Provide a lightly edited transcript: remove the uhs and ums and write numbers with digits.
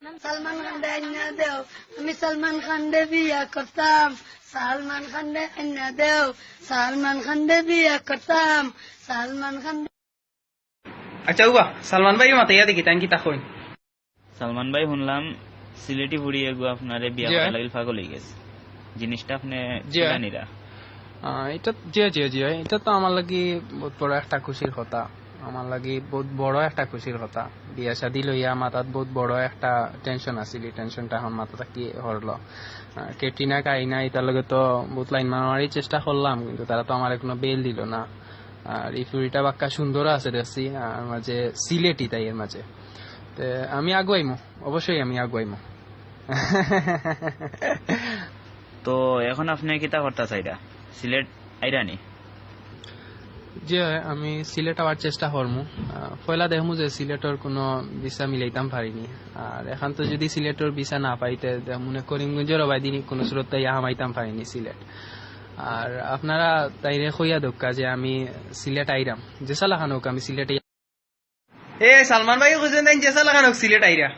সালমান খান আইনা দেও, আমি সালমান খান বিয়া করতাম। সালমান খান আইনা দেও, সালমান খান বিয়া করতাম। সালমান খান। আচ্ছা উবা সালমান ভাই মাতাইয়া দেখি তাই কি তা কই। সালমান ভাই শুনলাম সিলেটি ফুড়িয়ে গো আপনারে বিয়া করা লাগিল পাগল হয়ে গেছে, জিনিসটা আপনি জানিরা? এটা জি জি জি এটা তো আমার লাগি বহুত বড় একটা খুশির কথা, আমার লাগি বহুত বড় একটা খুশির কথা। বিয়া শাদী লইয়া মাথাত বহুত বড় একটা টেনশন আছিল, এই টেনশনটা এখন মাথা থাকি হরলো। কেটিনা কাইনা এটার লগে তো বহুত লাইন মারামারি চেষ্টা করলাম, কিন্তু তারা তো আমার এখনো বেল দিল না। আর এই ফুড়িটা বাক্কা সুন্দর আছে দেখছি, আর মাঝে সিলেটি তাই এর মাঝে। আমি আগুয়াইমো, অবশ্যই আমি আগুয়াইমো। তো এখন আপনি কিতা করতে চাইরা, সিলেট আইরানি? যে আমি সিলেট আবার চেষ্টা করমু। পয়লা দেখমু যে সিলেটর কোনো ভিসা মিলাইতাম পারিনি, আর এখন তো যদি সিলেটর ভিসা না পাইতে মনে করিমগঞ্জের অবাদিনী কোনো স্রোত ইয়া হামাইতাম পারিনি সিলেট। আর আপনারা তাইরে কইয়া দোকা যে আমি সিলেট আইরাম, যে সালাখান হোক আমি সিলেটে। এ সালমান ভাই কইছেন তাই জেসা লাগানো সিলেট আইরা।